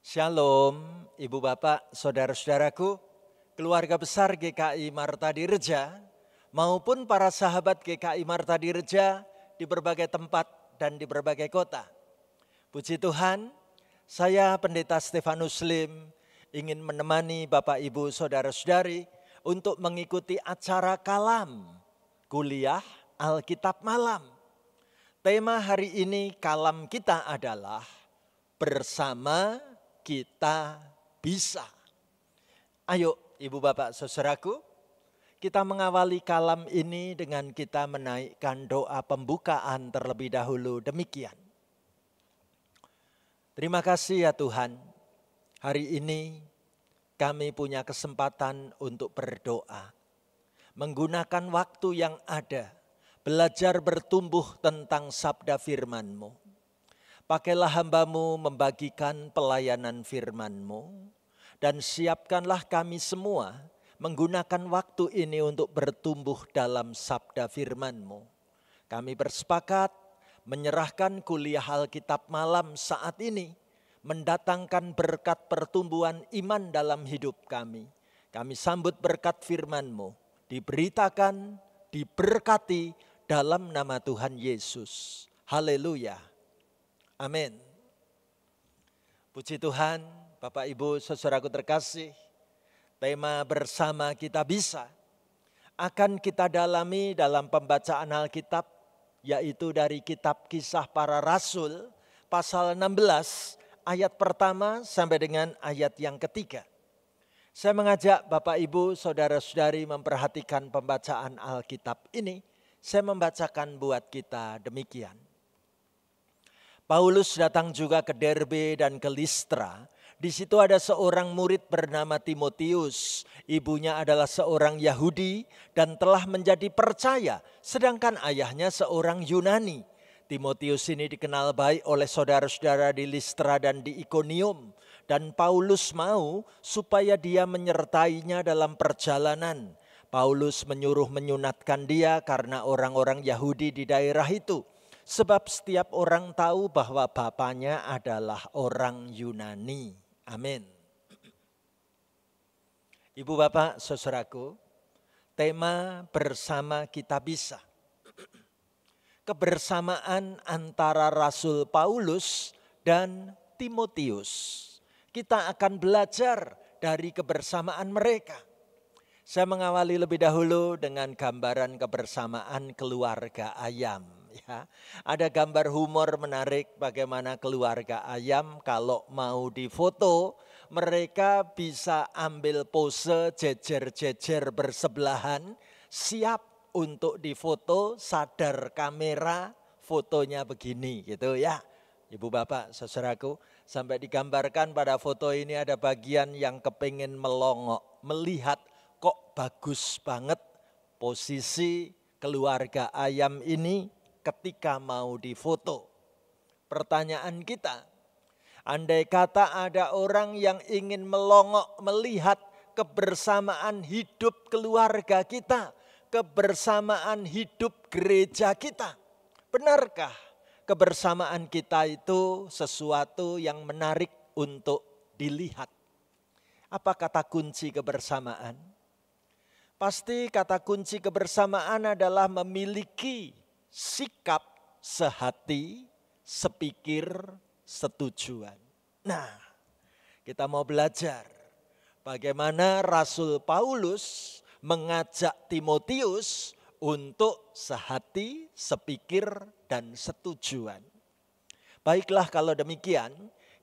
Shalom, Ibu Bapak, Saudara-saudaraku, keluarga besar GKI Marta Direja, maupun para sahabat GKI Marta Direja di berbagai tempat dan di berbagai kota. Puji Tuhan, saya Pendeta Stefanus Lim ingin menemani Bapak Ibu Saudara-saudari untuk mengikuti acara Kalam, kuliah Alkitab Malam. Tema hari ini Kalam kita adalah bersama kita bisa. Ayo Ibu Bapak Saudaraku, kita mengawali kalam ini dengan kita menaikkan doa pembukaan terlebih dahulu demikian. Terima kasih ya Tuhan, hari ini kami punya kesempatan untuk berdoa. Menggunakan waktu yang ada, belajar bertumbuh tentang sabda firman-Mu. Pakailah hamba-Mu membagikan pelayanan firman-Mu, dan siapkanlah kami semua menggunakan waktu ini untuk bertumbuh dalam sabda firman-Mu. Kami bersepakat menyerahkan kuliah Alkitab malam saat ini, mendatangkan berkat pertumbuhan iman dalam hidup kami. Kami sambut berkat firman-Mu, diberitakan, diberkati dalam nama Tuhan Yesus. Haleluya. Amin. Puji Tuhan, Bapak Ibu saudaraku terkasih, tema bersama kita bisa akan kita dalami dalam pembacaan Alkitab, yaitu dari kitab Kisah Para Rasul pasal 16 ayat pertama sampai dengan ayat yang ketiga. Saya mengajak Bapak Ibu saudara-saudari memperhatikan pembacaan Alkitab ini. Saya membacakan buat kita demikian. Paulus datang juga ke Derbe dan ke Listra. Di situ ada seorang murid bernama Timotius. Ibunya adalah seorang Yahudi dan telah menjadi percaya, sedangkan ayahnya seorang Yunani. Timotius ini dikenal baik oleh saudara-saudara di Listra dan di Ikonium. Dan Paulus mau supaya dia menyertainya dalam perjalanan. Paulus menyuruh menyunatkan dia karena orang-orang Yahudi di daerah itu. Sebab setiap orang tahu bahwa bapaknya adalah orang Yunani. Amin. Ibu Bapak saudaraku, tema bersama kita bisa. Kebersamaan antara Rasul Paulus dan Timotius. Kita akan belajar dari kebersamaan mereka. Saya mengawali lebih dahulu dengan gambaran kebersamaan keluarga ayam. Ya, ada gambar humor menarik bagaimana keluarga ayam kalau mau difoto, mereka bisa ambil pose jejer-jejer bersebelahan, siap untuk difoto, sadar kamera, fotonya begini gitu ya. Ibu Bapak saudaraku, sampai digambarkan pada foto ini ada bagian yang kepingin melongok, melihat kok bagus banget posisi keluarga ayam ini ketika mau difoto. Pertanyaan kita, andai kata ada orang yang ingin melongok melihat kebersamaan hidup keluarga kita, kebersamaan hidup gereja kita, benarkah kebersamaan kita itu sesuatu yang menarik untuk dilihat? Apa kata kunci kebersamaan? Pasti kata kunci kebersamaan adalah memiliki sikap sehati, sepikir, setujuan. Nah, kita mau belajar bagaimana Rasul Paulus mengajak Timotius untuk sehati, sepikir, dan setujuan. Baiklah kalau demikian,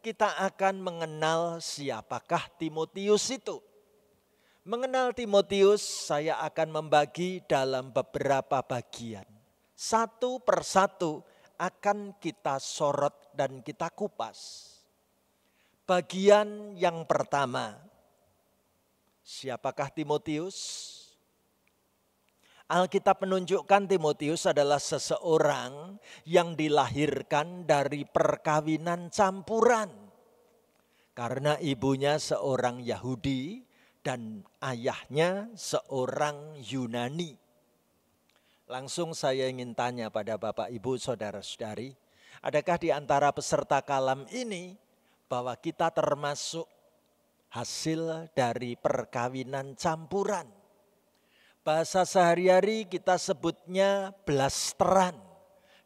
kita akan mengenal siapakah Timotius itu. Mengenal Timotius, saya akan membagi dalam beberapa bagian. Satu persatu akan kita sorot dan kita kupas. Bagian yang pertama, siapakah Timotius? Alkitab menunjukkan Timotius adalah seseorang yang dilahirkan dari perkawinan campuran. Karena ibunya seorang Yahudi dan ayahnya seorang Yunani. Langsung saya ingin tanya pada Bapak Ibu Saudara-saudari, adakah di antara peserta kalam ini bahwa kita termasuk hasil dari perkawinan campuran. Bahasa sehari-hari kita sebutnya blasteran.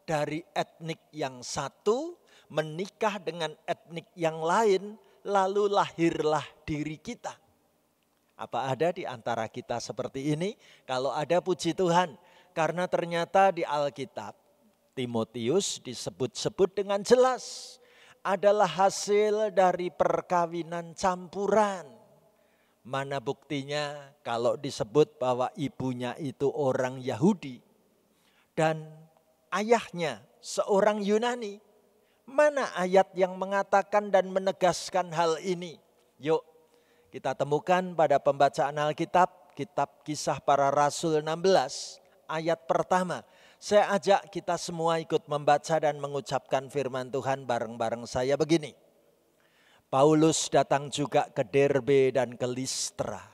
Dari etnik yang satu menikah dengan etnik yang lain, lalu lahirlah diri kita. Apa ada di antara kita seperti ini? Kalau ada, puji Tuhan. Karena ternyata di Alkitab, Timotius disebut-sebut dengan jelas adalah hasil dari perkawinan campuran. Mana buktinya kalau disebut bahwa ibunya itu orang Yahudi dan ayahnya seorang Yunani? Mana ayat yang mengatakan dan menegaskan hal ini? Yuk kita temukan pada pembacaan Alkitab, kitab Kisah Para Rasul 16 ayat pertama. Saya ajak kita semua ikut membaca dan mengucapkan firman Tuhan bareng-bareng saya begini. Paulus datang juga ke Derbe dan ke Listra.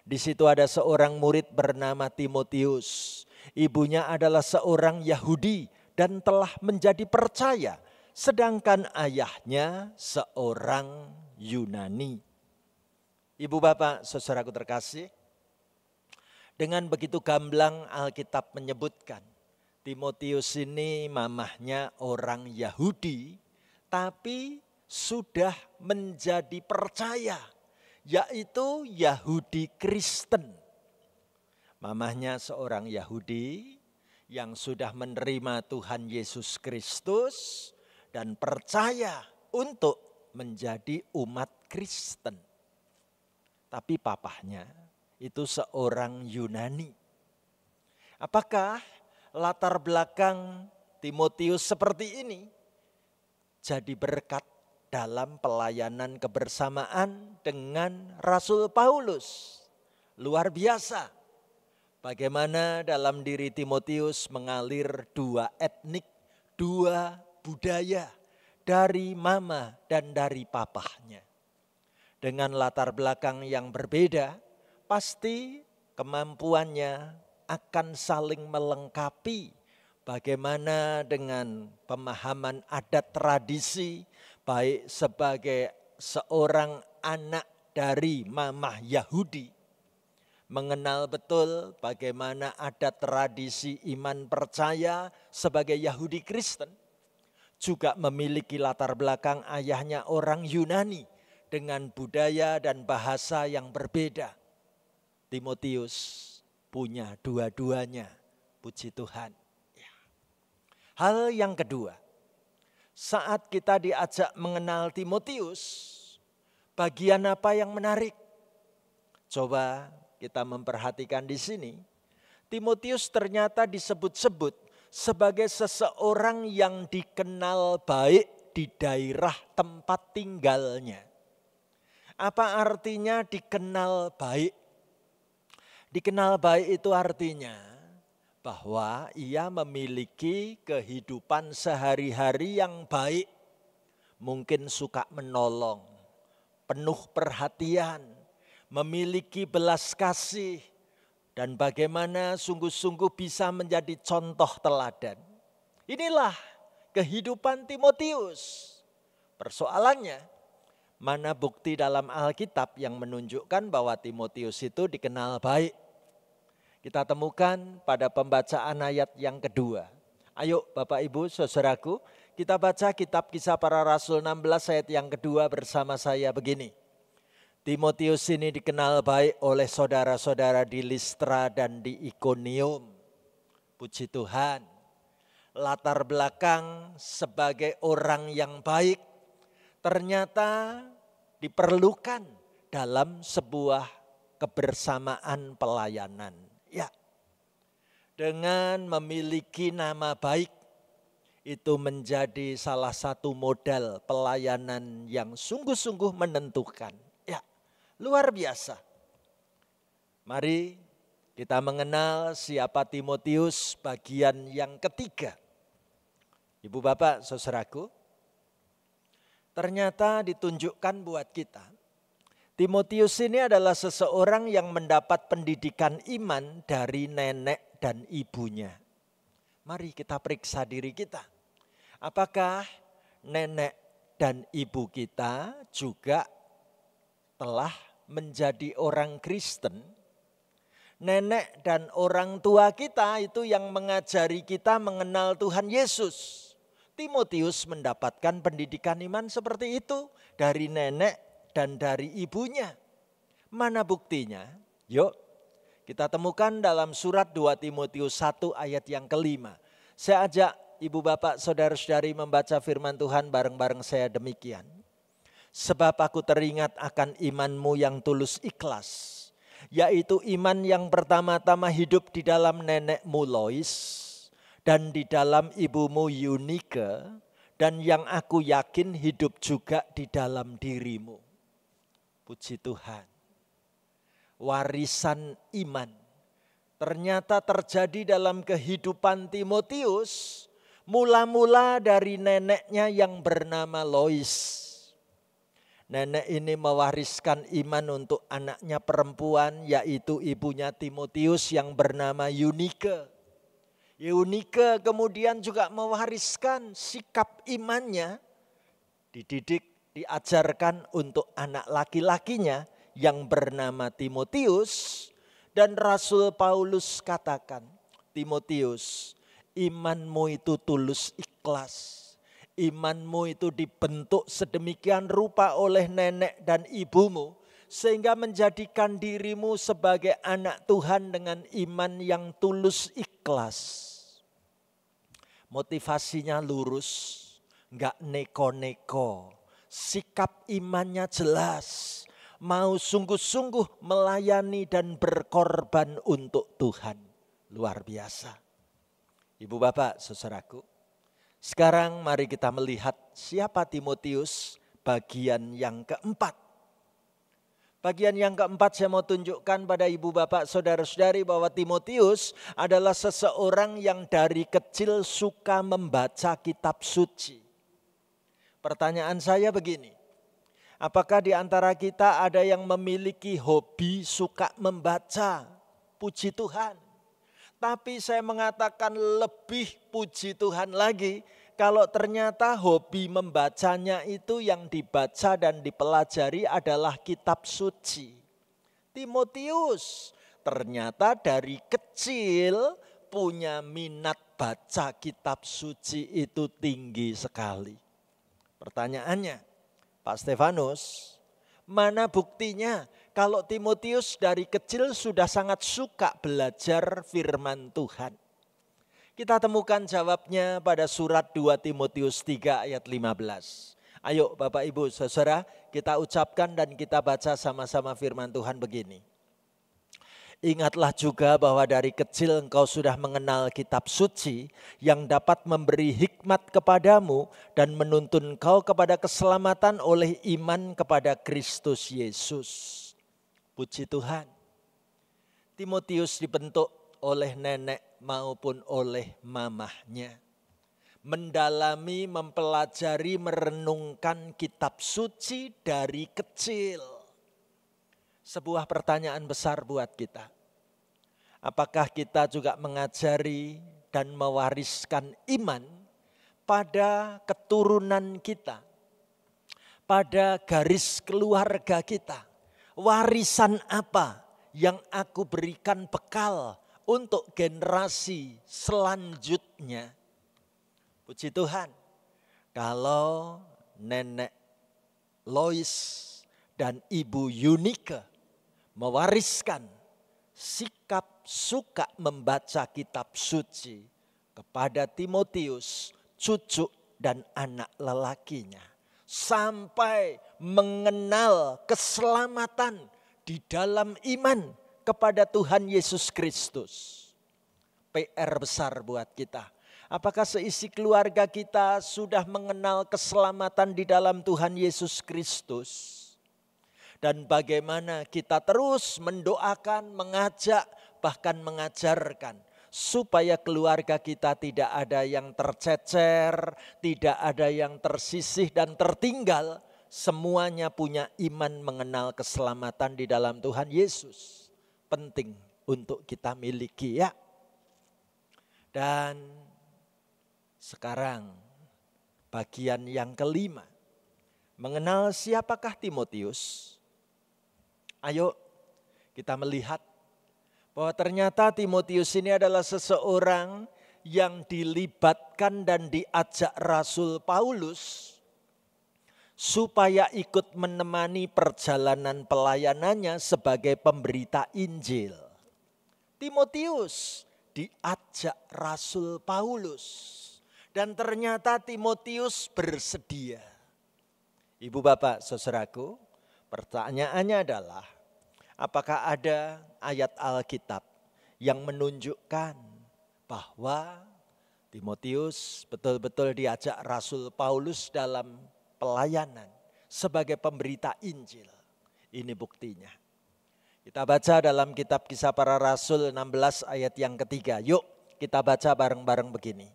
Di situ ada seorang murid bernama Timotius. Ibunya adalah seorang Yahudi dan telah menjadi percaya. Sedangkan ayahnya seorang Yunani. Ibu bapak saudaraku terkasih. Dengan begitu gamblang Alkitab menyebutkan. Timotius ini mamahnya orang Yahudi. Tapi sudah menjadi percaya. Yaitu Yahudi Kristen. Mamahnya seorang Yahudi yang sudah menerima Tuhan Yesus Kristus dan percaya untuk menjadi umat Kristen. Tapi papahnya itu seorang Yunani. Apakah latar belakang Timotius seperti ini jadi berkat dalam pelayanan kebersamaan dengan Rasul Paulus? Luar biasa. Bagaimana dalam diri Timotius mengalir dua etnik, dua budaya dari mama dan dari papahnya. Dengan latar belakang yang berbeda, pasti kemampuannya akan saling melengkapi. Bagaimana dengan pemahaman adat tradisi, baik sebagai seorang anak dari mamah Yahudi, mengenal betul bagaimana adat tradisi iman percaya sebagai Yahudi Kristen. Juga memiliki latar belakang ayahnya orang Yunani dengan budaya dan bahasa yang berbeda. Timotius punya dua-duanya, puji Tuhan. Hal yang kedua, saat kita diajak mengenal Timotius, bagian apa yang menarik? Coba kita memperhatikan di sini. Timotius ternyata disebut-sebut sebagai seseorang yang dikenal baik di daerah tempat tinggalnya. Apa artinya dikenal baik? Dikenal baik itu artinya bahwa ia memiliki kehidupan sehari-hari yang baik. Mungkin suka menolong, penuh perhatian, memiliki belas kasih, dan bagaimana sungguh-sungguh bisa menjadi contoh teladan. Inilah kehidupan Timotius. Persoalannya, mana bukti dalam Alkitab yang menunjukkan bahwa Timotius itu dikenal baik? Kita temukan pada pembacaan ayat yang kedua. Ayo Bapak Ibu saudaraku, kita baca kitab Kisah Para Rasul 16 ayat yang kedua bersama saya begini. Timotius ini dikenal baik oleh saudara-saudara di Listra dan di Ikonium. Puji Tuhan. Latar belakang sebagai orang yang baik ternyata diperlukan dalam sebuah kebersamaan pelayanan. Ya, dengan memiliki nama baik itu menjadi salah satu modal pelayanan yang sungguh-sungguh menentukan. Ya, luar biasa. Mari kita mengenal siapa Timotius bagian yang ketiga. Ibu bapak saudaraku, ternyata ditunjukkan buat kita. Timotius ini adalah seseorang yang mendapat pendidikan iman dari nenek dan ibunya. Mari kita periksa diri kita. Apakah nenek dan ibu kita juga telah menjadi orang Kristen. Nenek dan orang tua kita itu yang mengajari kita mengenal Tuhan Yesus. Timotius mendapatkan pendidikan iman seperti itu dari nenek dan dari ibunya. Mana buktinya? Yuk kita temukan dalam surat 2 Timotius 1 ayat yang kelima. Saya ajak ibu bapak saudara-saudari membaca firman Tuhan bareng-bareng saya demikian. Sebab aku teringat akan imanmu yang tulus ikhlas, yaitu iman yang pertama-tama hidup di dalam nenekmu Lois dan di dalam ibumu Eunike, dan yang aku yakin hidup juga di dalam dirimu. Puji Tuhan. Warisan iman ternyata terjadi dalam kehidupan Timotius, mula-mula dari neneknya yang bernama Lois. Nenek ini mewariskan iman untuk anaknya perempuan, yaitu ibunya Timotius yang bernama Eunike. Eunike kemudian juga mewariskan sikap imannya, dididik, diajarkan untuk anak laki-lakinya yang bernama Timotius. Dan Rasul Paulus katakan, Timotius, imanmu itu tulus ikhlas. Imanmu itu dibentuk sedemikian rupa oleh nenek dan ibumu, sehingga menjadikan dirimu sebagai anak Tuhan dengan iman yang tulus ikhlas. Motivasinya lurus, enggak neko-neko. Sikap imannya jelas, mau sungguh-sungguh melayani dan berkorban untuk Tuhan. Luar biasa. Ibu bapak saudaraku, sekarang mari kita melihat siapa Timotius bagian yang keempat. Bagian yang keempat saya mau tunjukkan pada ibu bapak saudara-saudari bahwa Timotius adalah seseorang yang dari kecil suka membaca kitab suci. Pertanyaan saya begini, apakah di antara kita ada yang memiliki hobi suka membaca? Puji Tuhan. Tapi saya mengatakan lebih puji Tuhan lagi kalau ternyata hobi membacanya itu yang dibaca dan dipelajari adalah kitab suci. Timotius ternyata dari kecil punya minat baca kitab suci itu tinggi sekali. Pertanyaannya, Pak Stefanus, mana buktinya kalau Timotius dari kecil sudah sangat suka belajar firman Tuhan? Kita temukan jawabnya pada surat 2 Timotius 3 ayat 15. Ayo Bapak Ibu Saudara, kita ucapkan dan kita baca sama-sama firman Tuhan begini. Ingatlah juga bahwa dari kecil engkau sudah mengenal kitab suci yang dapat memberi hikmat kepadamu dan menuntun engkau kepada keselamatan oleh iman kepada Kristus Yesus. Puji Tuhan. Timotius dibentuk oleh nenek maupun oleh mamahnya. Mendalami, mempelajari, merenungkan kitab suci dari kecil. Sebuah pertanyaan besar buat kita. Apakah kita juga mengajari dan mewariskan iman pada keturunan kita, pada garis keluarga kita? Warisan apa yang aku berikan bekal untuk generasi selanjutnya? Puji Tuhan, kalau nenek Lois dan ibu Eunike mewariskan sikap suka membaca kitab suci kepada Timotius, cucu dan anak lelakinya, sampai mengenal keselamatan di dalam iman kepada Tuhan Yesus Kristus. PR besar buat kita. Apakah seisi keluarga kita sudah mengenal keselamatan di dalam Tuhan Yesus Kristus? Dan bagaimana kita terus mendoakan, mengajak, bahkan mengajarkan supaya keluarga kita tidak ada yang tercecer, tidak ada yang tersisih dan tertinggal. Semuanya punya iman mengenal keselamatan di dalam Tuhan Yesus. Penting untuk kita miliki ya. Dan sekarang bagian yang kelima. mengenal siapakah Timotius, ayo kita melihat bahwa ternyata Timotius ini adalah seseorang yang dilibatkan dan diajak Rasul Paulus supaya ikut menemani perjalanan pelayanannya sebagai pemberita Injil. Timotius diajak Rasul Paulus dan ternyata Timotius bersedia. Ibu bapak saudaraku, pertanyaannya adalah apakah ada ayat Alkitab yang menunjukkan bahwa Timotius betul-betul diajak Rasul Paulus dalam pelayanan sebagai pemberita Injil? Ini buktinya. Kita baca dalam kitab Kisah Para Rasul 16 ayat yang ketiga. Yuk kita baca bareng-bareng begini.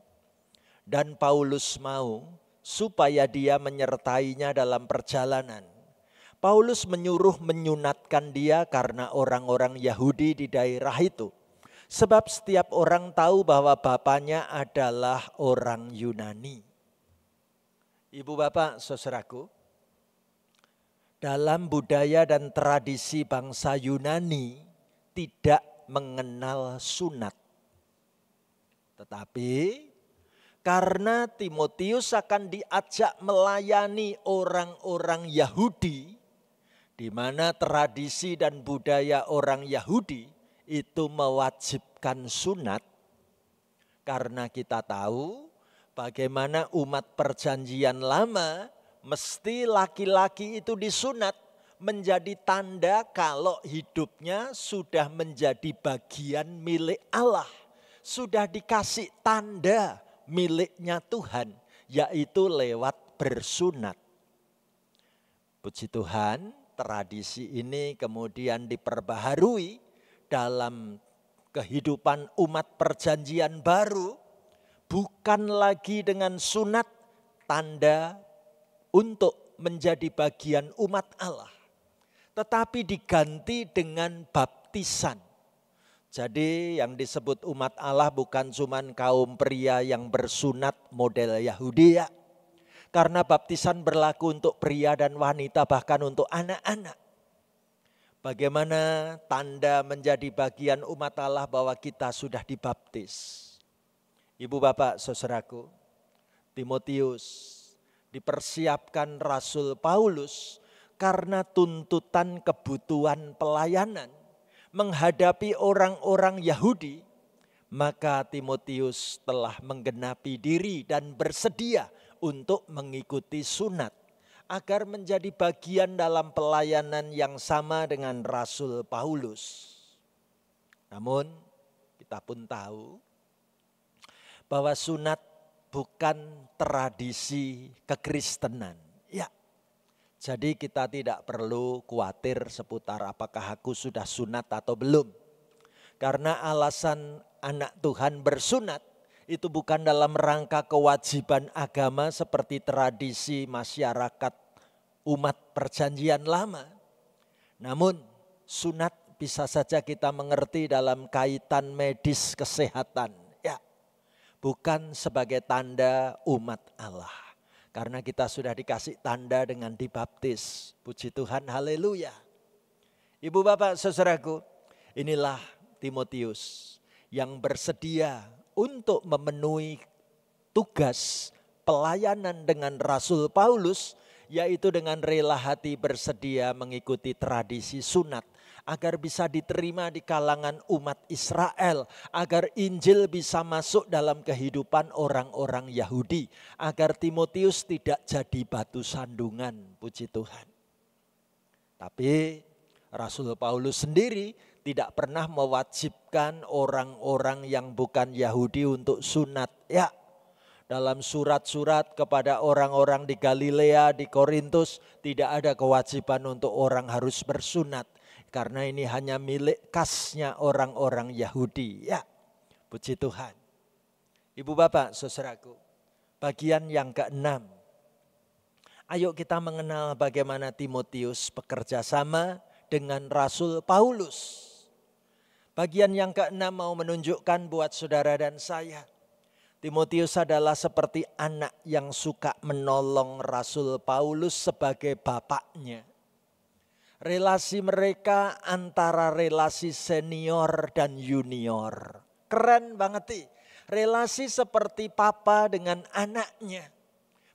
Dan Paulus mau supaya dia menyertainya dalam perjalanan. Paulus menyuruh menyunatkan dia karena orang-orang Yahudi di daerah itu. Sebab setiap orang tahu bahwa bapaknya adalah orang Yunani. Ibu bapak saudaraku, dalam budaya dan tradisi bangsa Yunani tidak mengenal sunat. Tetapi karena Timotius akan diajak melayani orang-orang Yahudi, di mana tradisi dan budaya orang Yahudi itu mewajibkan sunat. Karena kita tahu bagaimana umat perjanjian lama mesti laki-laki itu disunat menjadi tanda kalau hidupnya sudah menjadi bagian milik Allah. Sudah dikasih tanda miliknya Tuhan, yaitu lewat bersunat. Puji Tuhan, tradisi ini kemudian diperbaharui dalam kehidupan umat perjanjian baru, bukan lagi dengan sunat tanda untuk menjadi bagian umat Allah, tetapi diganti dengan baptisan. Jadi yang disebut umat Allah bukan cuma kaum pria yang bersunat model Yahudi ya. Karena baptisan berlaku untuk pria dan wanita, bahkan untuk anak-anak. Bagaimana tanda menjadi bagian umat Allah bahwa kita sudah dibaptis. Ibu bapak saudaraku, Timotius dipersiapkan Rasul Paulus karena tuntutan kebutuhan pelayanan menghadapi orang-orang Yahudi. Maka Timotius telah menggenapi diri dan bersedia untuk mengikuti sunat agar menjadi bagian dalam pelayanan yang sama dengan Rasul Paulus. Namun kita pun tahu bahwa sunat bukan tradisi kekristenan. Ya, jadi kita tidak perlu khawatir seputar apakah aku sudah sunat atau belum. Karena alasan anak Tuhan bersunat itu bukan dalam rangka kewajiban agama seperti tradisi masyarakat umat perjanjian lama. Namun sunat bisa saja kita mengerti dalam kaitan medis kesehatan. Ya, bukan sebagai tanda umat Allah. Karena kita sudah dikasih tanda dengan dibaptis. Puji Tuhan, haleluya. Ibu bapak saudaraku, inilah Timotius yang bersedia untuk memenuhi tugas pelayanan dengan Rasul Paulus, yaitu dengan rela hati bersedia mengikuti tradisi sunat agar bisa diterima di kalangan umat Israel, agar Injil bisa masuk dalam kehidupan orang-orang Yahudi, agar Timotius tidak jadi batu sandungan, puji Tuhan. Tapi Rasul Paulus sendiri tidak pernah mewajibkan orang-orang yang bukan Yahudi untuk sunat. Ya, dalam surat-surat kepada orang-orang di Galilea, di Korintus, tidak ada kewajiban untuk orang harus bersunat. Karena ini hanya milik khasnya orang-orang Yahudi. Ya, puji Tuhan. Ibu bapak saudaraku, bagian yang ke-6. Ayo kita mengenal bagaimana Timotius bekerja sama dengan Rasul Paulus. Bagian yang ke-6 mau menunjukkan buat saudara dan saya, Timotius adalah seperti anak yang suka menolong Rasul Paulus sebagai bapaknya. Relasi mereka antara relasi senior dan junior. Keren banget sih. Relasi seperti papa dengan anaknya.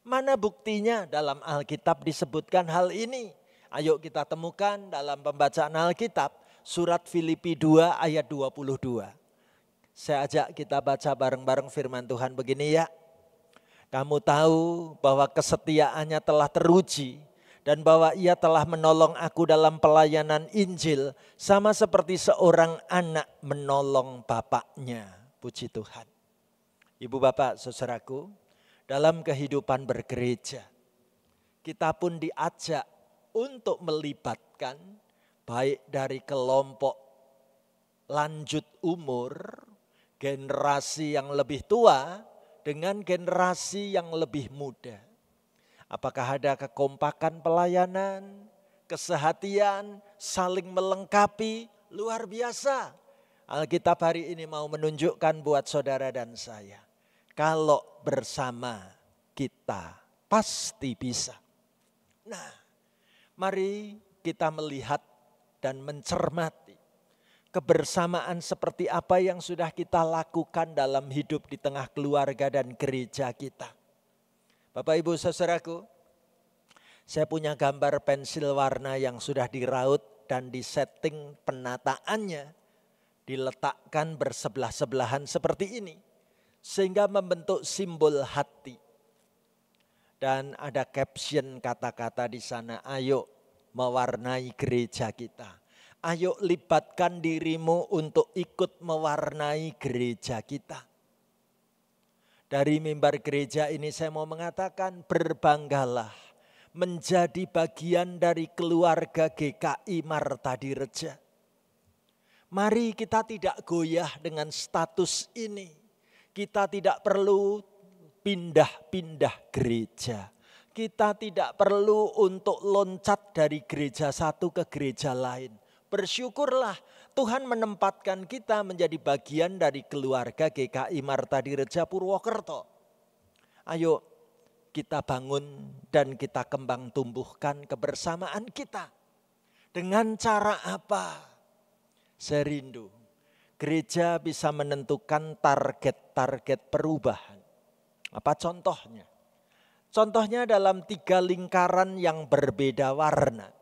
Mana buktinya dalam Alkitab disebutkan hal ini? Ayo kita temukan dalam pembacaan Alkitab surat Filipi 2 ayat 22. Saya ajak kita baca bareng-bareng firman Tuhan begini ya. Kamu tahu bahwa kesetiaannya telah teruji dan bahwa ia telah menolong aku dalam pelayanan Injil sama seperti seorang anak menolong bapaknya. Puji Tuhan. Ibu bapak saudaraku, dalam kehidupan bergereja kita pun diajak untuk melibatkan baik dari kelompok lanjut umur, generasi yang lebih tua dengan generasi yang lebih muda. Apakah ada kekompakan pelayanan, kesehatian, saling melengkapi, luar biasa. Alkitab hari ini mau menunjukkan buat saudara dan saya. Kalau bersama kita pasti bisa. Nah, mari kita melihat dan mencermati kebersamaan seperti apa yang sudah kita lakukan dalam hidup di tengah keluarga dan gereja kita. Bapak Ibu saudaraku, saya punya gambar pensil warna yang sudah diraut dan disetting penataannya, diletakkan bersebelah-sebelahan seperti ini, sehingga membentuk simbol hati. Dan ada caption kata-kata di sana, ayo mewarnai gereja kita. Ayo libatkan dirimu untuk ikut mewarnai gereja kita. Dari mimbar gereja ini saya mau mengatakan berbanggalah menjadi bagian dari keluarga GKI Marta Direja. Mari kita tidak goyah dengan status ini. Kita tidak perlu pindah-pindah gereja. Kita tidak perlu untuk loncat dari gereja satu ke gereja lain. Bersyukurlah Tuhan menempatkan kita menjadi bagian dari keluarga GKI Marta Direja Purwokerto. Ayo kita bangun dan kita kembang tumbuhkan kebersamaan kita. Dengan cara apa? Saya rindu gereja bisa menentukan target-target perubahan. Apa contohnya? Contohnya dalam 3 lingkaran yang berbeda warna.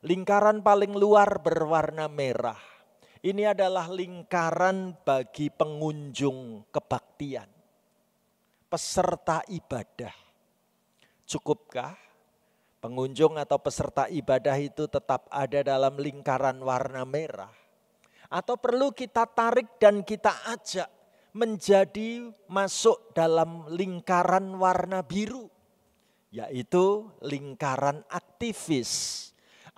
Lingkaran paling luar berwarna merah. Ini adalah lingkaran bagi pengunjung kebaktian. Peserta ibadah. Cukupkah pengunjung atau peserta ibadah itu tetap ada dalam lingkaran warna merah? Atau perlu kita tarik dan kita ajak menjadi masuk dalam lingkaran warna biru? Yaitu lingkaran aktivis.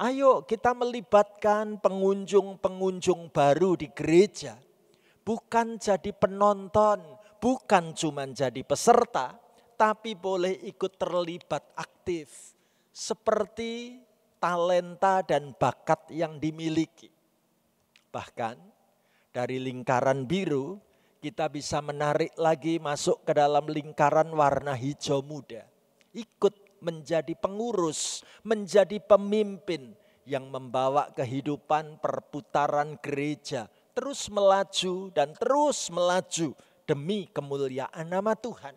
Ayo kita melibatkan pengunjung-pengunjung baru di gereja. Bukan jadi penonton, bukan cuma jadi peserta, tapi boleh ikut terlibat aktif. Seperti talenta dan bakat yang dimiliki. Bahkan dari lingkaran biru kita bisa menarik lagi masuk ke dalam lingkaran warna hijau muda. Ikut menjadi pengurus, menjadi pemimpin yang membawa kehidupan perputaran gereja terus melaju dan terus melaju demi kemuliaan nama Tuhan.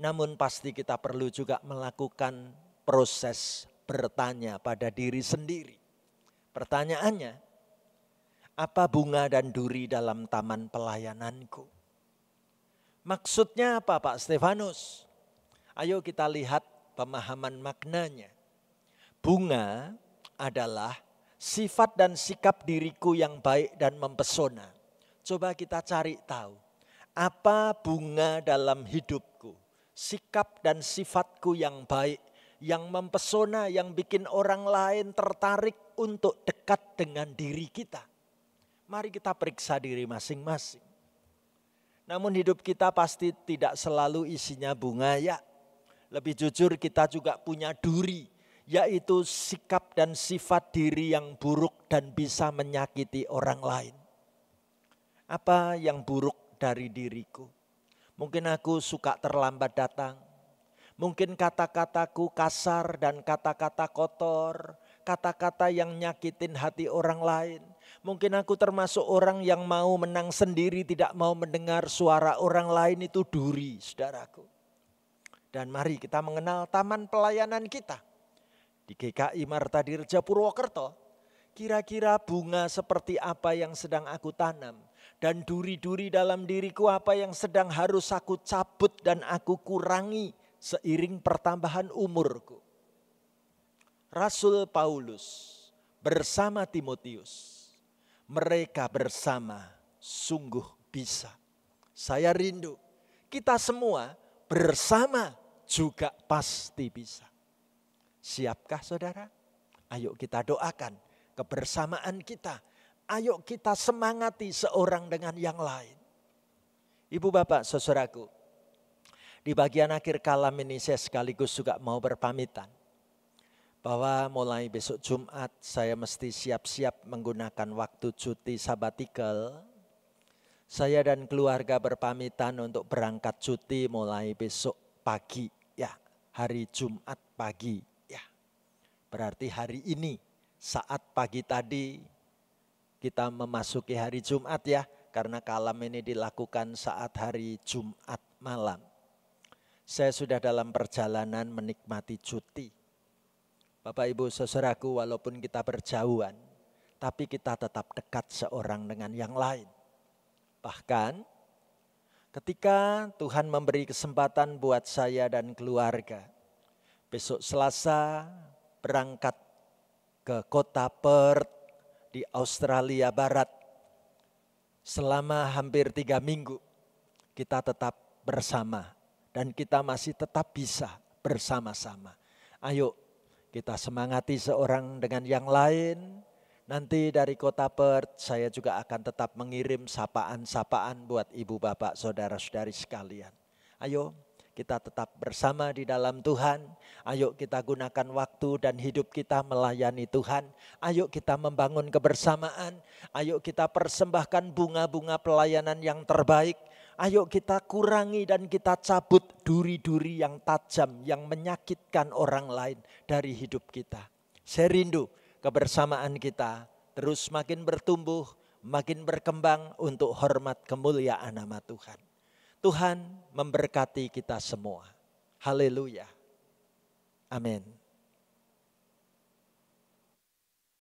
Namun pasti kita perlu juga melakukan proses bertanya pada diri sendiri. Pertanyaannya, apa bunga dan duri dalam taman pelayananku? Maksudnya apa Pak Stefanus? Ayo kita lihat pemahaman maknanya. Bunga adalah sifat dan sikap diriku yang baik dan mempesona. Coba kita cari tahu, apa bunga dalam hidupku? Sikap dan sifatku yang baik, yang mempesona, yang bikin orang lain tertarik untuk dekat dengan diri kita. Mari kita periksa diri masing-masing. Namun hidup kita pasti tidak selalu isinya bunga ya. Lebih jujur kita juga punya duri, yaitu sikap dan sifat diri yang buruk dan bisa menyakiti orang lain. Apa yang buruk dari diriku? Mungkin aku suka terlambat datang. Mungkin kata-kataku kasar dan kata-kata kotor. Kata-kata yang nyakitin hati orang lain. Mungkin aku termasuk orang yang mau menang sendiri, tidak mau mendengar suara orang lain, itu duri, saudaraku. Dan mari kita mengenal taman pelayanan kita. Di GKI Marta Dirja Purwokerto, kira-kira bunga seperti apa yang sedang aku tanam. Dan duri-duri dalam diriku apa yang sedang harus aku cabut dan aku kurangi seiring pertambahan umurku. Rasul Paulus bersama Timotius, mereka bersama sungguh bisa. Saya rindu kita semua bersama juga pasti bisa. Siapkah saudara? Ayo kita doakan kebersamaan kita. Ayo kita semangati seorang dengan yang lain. Ibu bapak saudaraku, di bagian akhir kalam ini saya sekaligus juga mau berpamitan. Bahwa mulai besok Jumat saya mesti siap-siap menggunakan waktu cuti sabatikal. Saya dan keluarga berpamitan untuk berangkat cuti mulai besok pagi. Ya, hari Jumat pagi. Berarti hari ini saat pagi tadi kita memasuki hari Jumat ya. Karena kalam ini dilakukan saat hari Jumat malam. Saya sudah dalam perjalanan menikmati cuti. Bapak ibu saudaraku, walaupun kita berjauhan, tapi kita tetap dekat seorang dengan yang lain. Bahkan ketika Tuhan memberi kesempatan buat saya dan keluarga. Besok Selasa berangkat ke kota Perth di Australia Barat. Selama hampir 3 minggu kita tetap bersama dan kita masih tetap bisa bersama-sama. Ayo kita semangati seorang dengan yang lain. Nanti dari kota Perth saya juga akan tetap mengirim sapaan-sapaan buat ibu bapak saudara-saudari sekalian. Ayo kita tetap bersama di dalam Tuhan. Ayo kita gunakan waktu dan hidup kita melayani Tuhan. Ayo kita membangun kebersamaan. Ayo kita persembahkan bunga-bunga pelayanan yang terbaik. Ayo kita kurangi dan kita cabut duri-duri yang tajam, yang menyakitkan orang lain dari hidup kita. Saya rindu kebersamaan kita terus makin bertumbuh, makin berkembang untuk hormat kemuliaan nama Tuhan. Tuhan memberkati kita semua. Haleluya. Amin.